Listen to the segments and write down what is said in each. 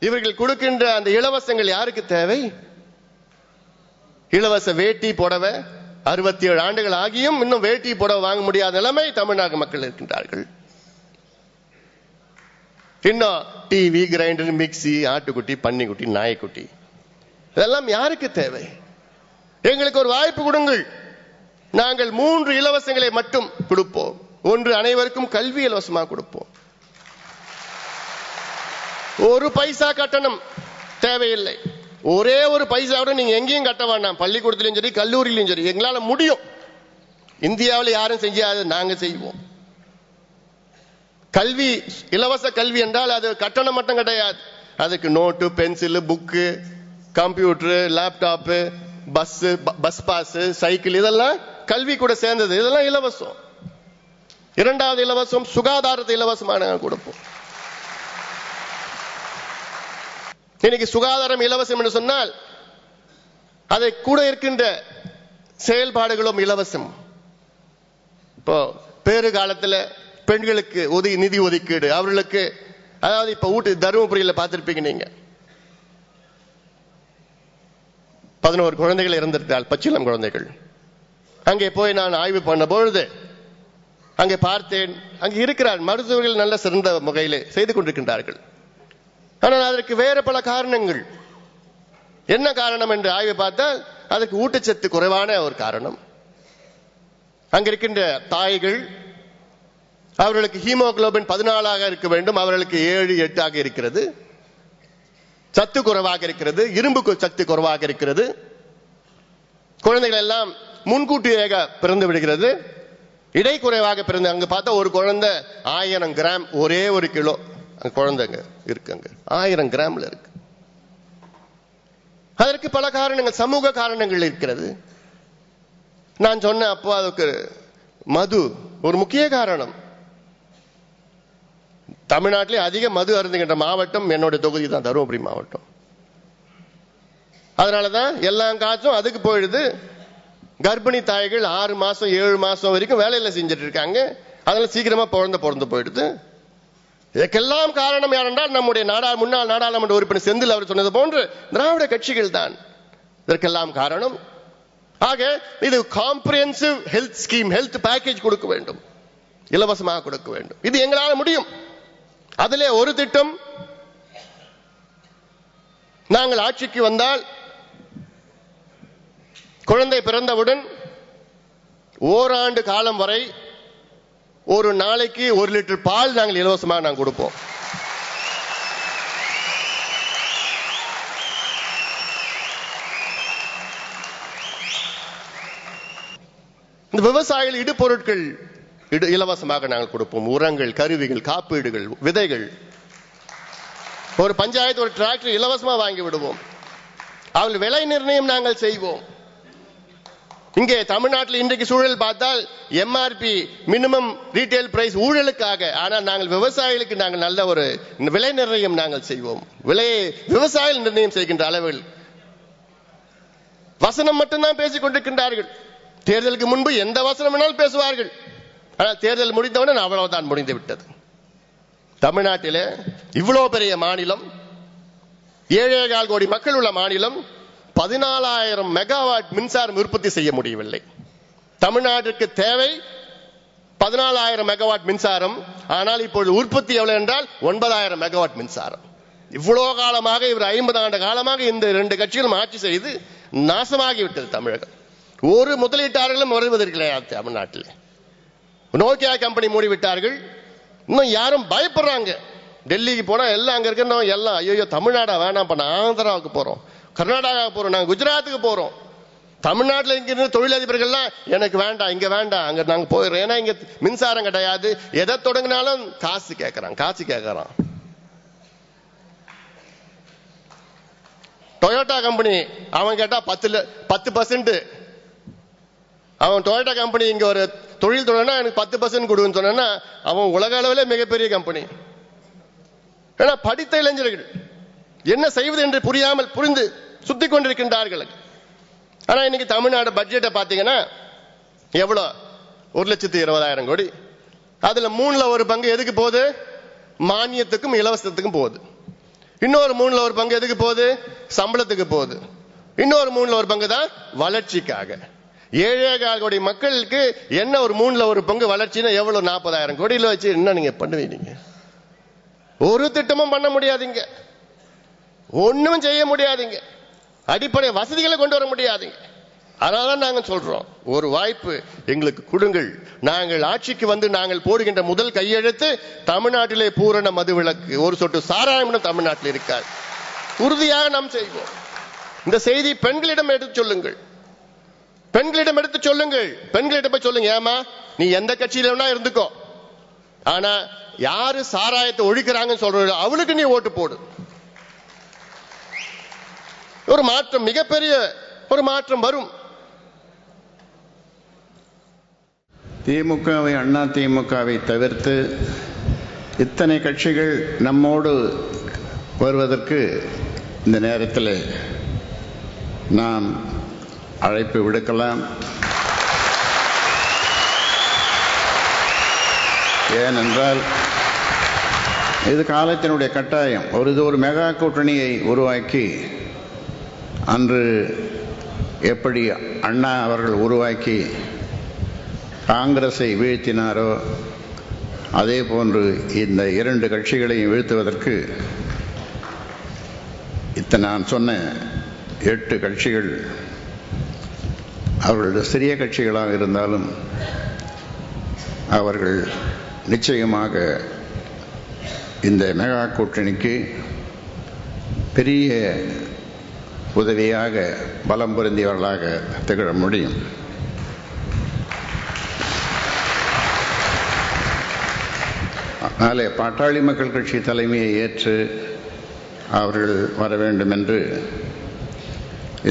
இவர்கள் கொடுக்கின்ற அந்த இலவசங்கள் யாருக்கு தேவை? இலவச வேட்டி புடவை 67 ஆண்டுகள் ஆகியும் இன்னும் வேட்டி புடவை வாங்க முடியாத நிலைமை தமிழ்நாடு மக்கள் இருக்கின்றார்கள். இன்னும் டிவி, கிரைண்டர், மிக்சி, ஆட்டுக்குட்டி, பன்னிக்குட்டி, நாய்க்குட்டி இதெல்லாம் யாருக்கு தேவை? எங்களுக்கு ஒரு வாய்ப்பு கொடுங்கள். நாங்கள் 3 இலவசங்களை மட்டும் கொடுப்போம். ஒன்று, அனைவருக்கும் கல்வி இலவசமாக கொடுப்போம். ஒரு பைசா கட்டணம் தேவையில்லை. ஒரே ஒரு பைசாவோட நீங்க எங்கேயும் கட்ட வேண்டாம். பள்ளிக்கூடத்திலும் சரி, கல்லூரியிலும் சரி, எங்களால முடியும். இந்தியாவில் யாரும் செய்யாத நாங்க செய்வோம். கல்வி, இலவச கல்வி என்றால் அது கட்டணம் மட்டும் கிடையாது. அதுக்கு note, pencil, book, computer, laptop, bus pass, cycle இதெல்லாம் கல்வி கூட சேர்ந்தது. இதெல்லாம் இலவசம். இரண்டாவது இலவசம் சுகாதாரத்தை இலவசமாக கொடுப்போம். இன்னைக்கு சுகாதாரம் இலவசம் என்று சொன்னால் அதை கூட இருக்கின்ற செயல்பாடுகளும் இலவசம். இப்போ பேறு காலத்தில் பெண்களுக்கு நிதி ஒதுக்கீடு, அவர்களுக்கு அதாவது இப்ப ஊட்டு தருமபுரியில் பார்த்திருப்பீங்க நீங்க, 11 குழந்தைகள் இறந்திருந்தால், பச்சிளம் குழந்தைகள். அங்கே போய் நான் ஆய்வு பண்ண பொழுது அங்கே பார்த்தேன், அங்கே இருக்கிறார் மருத்துவர்கள் நல்ல சிறந்த முறையில் செய்து கொண்டிருக்கின்றார்கள். ஆனால் அதற்கு வேறு பல காரணங்கள். என்ன காரணம் என்று ஆய்வு பார்த்தால் அதுக்கு ஊட்டச்சத்து குறைவான ஒரு காரணம். அங்கிருக்கின்ற தாய்கள் அவர்களுக்கு ஹீமோகுளோபின் 14 இருக்க வேண்டும், அவர்களுக்கு 7, 8 இருக்கிறது. சத்து குறைவாக இருக்கிறது, இரும்பு சத்து குறைவாக இருக்கிறது. குழந்தைகள் எல்லாம் முன்கூட்டியாக பிறந்து விடுகிறது. இடை குறைவாக பிறந்து அங்க பார்த்தா ஒரு குழந்தை 1000 கிராம், ஒரே 1 கிலோ குழந்தைங்க இருக்குங்க, 1000 கிராம்ல இருக்கு. அதற்கு பல காரணங்கள், சமூக காரணங்கள் இருக்கிறது. நான் சொன்ன அப்போ அதுக்கு மது ஒரு முக்கிய காரணம். தமிழ்நாட்டிலே அதிக மது அருந்துகின்ற மாவட்டம் என்னுடைய தொகுதி தான், தருமபுரி மாவட்டம். அதனாலதான் எல்லா காசும் அதுக்கு போயிடுது. கர்ப்பிணி தாய்கள் 6 மாசம் 7 மாசம் வரைக்கும் வேலையில செஞ்சுட்டு இருக்காங்க. அதனால சீக்கிரமா பிறந்து போயிடுது. இதற்கெல்லாம் காரணம் யாரென்றால் நம்முடைய முன்னாள் நாடாளுமன்ற உறுப்பினர் செந்தில் அவர் சொன்னது போன்று திராவிட கட்சிகள் தான் இதற்கெல்லாம் காரணம். ஆக இது comprehensive health scheme, health package கொடுக்க வேண்டும், இலவசமாக கொடுக்க வேண்டும். இது எங்களால் முடியும். அதிலே ஒரு திட்டம், நாங்கள் ஆட்சிக்கு வந்தால் குழந்தை பிறந்தவுடன் ஓராண்டு காலம் வரை ஒரு நாளைக்கு 1 லிட்டர் பால் நாங்கள் இலவசமாக நாங்கள் கொடுப்போம். இந்த விவசாயிகள் இடுபொருட்கள் இலவசமாக நாங்கள் கொடுப்போம். உரங்கள், கருவிகள், காப்பீடுகள், விதைகள். ஒரு பஞ்சாயத்து ஒரு டிராக்டர் இலவசமா வாங்கி விடுவோம். அவர்கள் விலை நிர்ணயம் நாங்கள் செய்வோம். இங்கே தமிழ்நாட்டில் இன்றைக்கு சூழல் பார்த்தால் எம்ஆர்பி, மினிமம் ரீட்டைல் பிரைஸ் ஊழலுக்காக. ஆனால் நாங்கள் விவசாயிகளுக்கு நாங்கள் நல்ல ஒரு விலை நிர்ணயம் நாங்கள் செய்வோம். விலையை விவசாயிகள் நிர்ணயம் செய்கின்ற அளவில் வசனம் மட்டும்தான் பேசிக் கொண்டிருக்கின்றார்கள். தேர்தலுக்கு முன்பு எந்த வசனம் வேணாலும் பேசுவார்கள். ஆனால் தேர்தல் முடிந்தவுடன் அவ்வளவுதான், முடிந்து விட்டது. தமிழ்நாட்டிலே இவ்வளவு பெரிய மாநிலம், 7.25 கோடி மக்கள் உள்ள மாநிலம், 14,000 மெகாவாட் மின்சாரம் உற்பத்தி செய்ய முடியவில்லை. தமிழ்நாட்டிற்கு தேவை 14,000 மெகாவாட் மின்சாரம். ஆனால் இப்பொழுது உற்பத்தி எவ்வளவு என்றால் 9,000 மெகாவாட் மின்சாரம். இவ்வளவு காலமாக இவர் 50 ஆண்டு காலமாக இந்த 2 கட்சிகளும் ஆட்சி செய்து நாசமாகிவிட்டது தமிழகம். ஒரு முதலீட்டாளர்களும் வருவதற்கு தமிழ்நாட்டில். நோக்கியா கம்பெனி மூடிவிட்டார்கள். இன்னும் யாரும் பயப்படுறாங்க. டெல்லிக்கு போனா எல்லாம் அங்க இருக்கிறவங்க எல்லாம் ஐயோ தமிழ்நாடா வேணாம், நான் ஆந்திராவுக்கு போறோம், கர்நாடகாவுக்கு போறோம், நாங்க குஜராத்துக்கு போறோம். தமிழ்நாட்டில் இங்க இருந்து தொழிலதிபர்கள்லாம் எனக்கு வேண்டாம், இங்க வேண்டாம், அங்க நாங்க போயிடுறோம். ஏன்னா இங்க மின்சாரம் கிடையாது. எதை தொடங்கினாலும் காசு கேட்கறான். டொயோட்டா கம்பெனி அவன் கேட்டா 10%. அவன் டொயோட்டா கம்பெனி இங்க ஒரு தொழில் தொடங்கினா எனக்கு 10% கொடுன்னு சொன்னா அவன் உலக அளவில் மிகப்பெரிய கம்பெனி. ஏன்னா படித்த இளைஞர்கள் என்ன செய்வது என்று புரியாமல் புரிந்து சுத்தி கொண்டிருக்கின்றார்கள். ஆனா இன்னைக்கு தமிழ்நாடு பட்ஜெட்டை பாத்தீங்கன்னா எவ்வளவு, 1,20,000 கோடி. அதுல 3ல் 1 பங்கு எதுக்கு போகுது? மானியத்துக்கும் இலவசத்துக்கும் போகுது. இன்னொரு 1/3 எதுக்கு போகுது? சம்பளத்துக்கு போகுது. இன்னொரு 1/3 தான் வளர்ச்சிக்காக. 7.25 கோடி மக்களுக்கு என்ன ஒரு 1/3 வளர்ச்சின்னா எவ்வளவு? 40,000 கோடியில வச்சு என்ன நீங்க பண்ணுவீங்க? ஒரு திட்டமும் பண்ண முடியாதீங்க, ஒண்ணும் செய்ய முடியாதீங்க, அடிப்படை வசதிகளை கொண்டு வர முடியாதீங்க. அதனாலதான் நாங்க சொல்றோம், ஒரு வாய்ப்பு எங்களுக்கு கொடுங்கள். நாங்கள் ஆட்சிக்கு வந்து நாங்கள் போடுகின்ற முதல் கையெழுத்து தமிழ்நாட்டிலே பூரண மதுவிலக்கு, ஒரு சொட்டு சாராயம் தமிழ்நாட்டில் இருக்காது. உறுதியாக நாம் செய்வோம். இந்த செய்தி பெண்களிடம் எடுத்து சொல்லுங்கள், பெண்களிடம் எடுத்து சொல்லுங்கள், பெண்களிடம் போய் சொல்லுங்க. ஏமா நீ எந்த கட்சியில வேணா இருந்துக்கோ, ஆனா யாரு சாராயத்தை ஒழிக்கிறாங்கன்னு சொல்ற அவளுக்கு நீ ஓட்டு போடு. ஒரு மாற்றம், மிகப்பெரிய ஒரு மாற்றம் வரும். திமுகவை, அண்ணா திமுகவை தவிர்த்து இத்தனை கட்சிகள் நம்மோடு வருவதற்கு இந்த நேரத்தில் நாம் அழைப்பு விடுக்கலாம். ஏனென்றால் இது காலத்தினுடைய கட்டாயம். ஒரு மெகா கூட்டணியை உருவாக்கி, அன்று எப்படி அண்ணா அவர்கள் உருவாக்கி காங்கிரஸை வீழ்த்தினாரோ அதே போன்று இந்த 2 கட்சிகளையும் வீழ்த்துவதற்கு நான் சொன்ன 8 கட்சிகள் அவர்களுடைய சிறிய கட்சிகளாக இருந்தாலும் அவர்கள் நிச்சயமாக இந்த மெகா கூட்டணிக்கு பெரிய உதவியாக, பலம் பொருந்தியவர்களாக திகழ முடியும். அதனாலே பாட்டாளி மக்கள் கட்சி தலைமையை ஏற்று அவர்கள் வர வேண்டும் என்று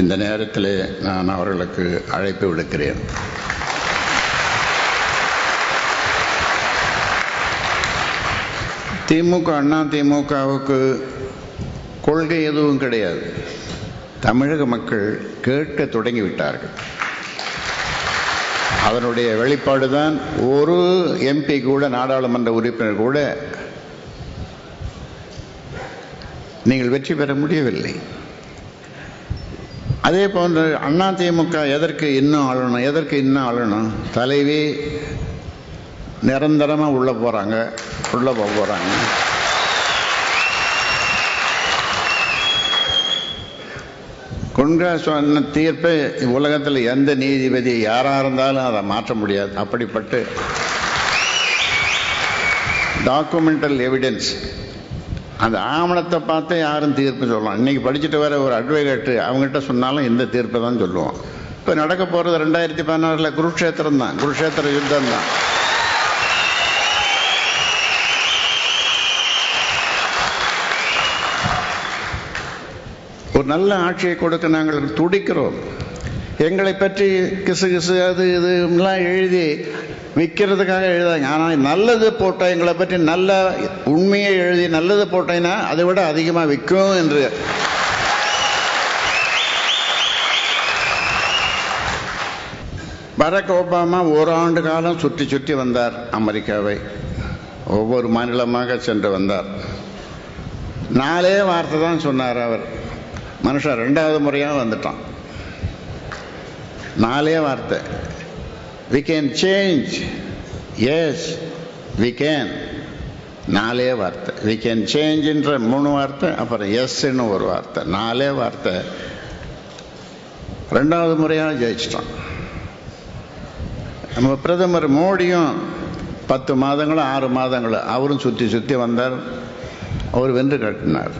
இந்த நேரத்தில் நான் அவர்களுக்கு அழைப்பு விடுக்கிறேன். திமுக, அண்ணா திமுகவுக்கு கொள்கை எதுவும் கிடையாது. தமிழக மக்கள் கேட்க தொடங்கிவிட்டார்கள். அதனுடைய வெளிப்பாடுதான் ஒரு எம்பி கூட, நாடாளுமன்ற உறுப்பினர் கூட நீங்கள் வெற்றி பெற முடியவில்லை. அதே போன்று அண்ணா திமுக எதற்கு இன்னும் ஆளணும்? தலைவி நிரந்தரமாக உள்ள போகிறாங்க. காங்கிரஸ் சொன்ன தீர்ப்பை உலகத்தில் எந்த நீதிபதி யாராக இருந்தாலும் அதை மாற்ற முடியாது. அப்படிப்பட்ட டாக்குமெண்டல் எவிடன்ஸ், அந்த ஆவணத்தை பார்த்து யாரும் தீர்ப்பு சொல்லலாம். இன்னைக்கு படிச்சுட்டு வர ஒரு அட்வொகேட்டு அவங்ககிட்ட சொன்னாலும் இந்த தீர்ப்பை தான் சொல்லுவோம். இப்போ நடக்க போகிறது 2016 குருக்ஷேத்திரம் தான், குருக்ஷேத்திர யுத்தம் தான். ஒரு நல்ல ஆட்சியை கொடுக்க நாங்கள் துடிக்கிறோம். எங்களை பற்றி கிசு அது இதுலாம் எழுதி விற்கிறதுக்காக எழுதாங்க. ஆனால் நல்லது போட்டால், எங்களை பற்றி நல்ல உண்மையை எழுதி நல்லது போட்டேன்னா அதை விட அதிகமாக விற்கும் என்று பராக் ஒபாமா ஓராண்டு காலம் சுற்றி வந்தார் அமெரிக்காவை. ஒவ்வொரு மாநிலமாக சென்று வந்தார். 4 வார்த்தை தான் சொன்னார் அவர். மனுஷன் 2வது முறையாக வந்துட்டான். 4 வார்த்தை. we can change, yes we can. 4 வார்த்தை. we can change என்ற 3 வார்த்தை, அப்புறம் எஸ்ன்னு ஒரு வார்த்தை. 4 வார்த்தை. 2வது முறையாக ஜெயிச்சிட்டான். நம்ம பிரதமர் மோடியும் 10 மாதங்களோ 6 மாதங்களோ அவரும் சுற்றி வந்தார். அவர் வென்று காட்டினார்.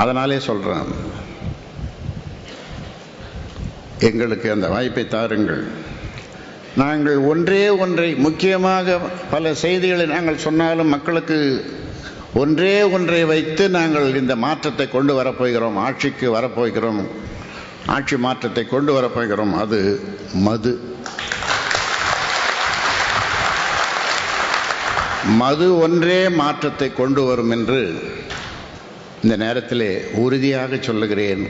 அதனாலே சொல்றேன், எங்களுக்கு அந்த வாய்ப்பை தாருங்கள். நாங்கள் ஒன்றை முக்கியமாக பல செய்திகளை நாங்கள் சொன்னாலும் மக்களுக்கு ஒன்றை வைத்து நாங்கள் இந்த மாற்றத்தை கொண்டு வரப்போகிறோம், ஆட்சிக்கு வரப்போகிறோம், ஆட்சி மாற்றத்தை கொண்டு வரப்போகிறோம். அது மது ஒன்றே மாற்றத்தை கொண்டு வரும் என்று இந்த நேரத்திலே உறுதியாக சொல்லுகிறேன்.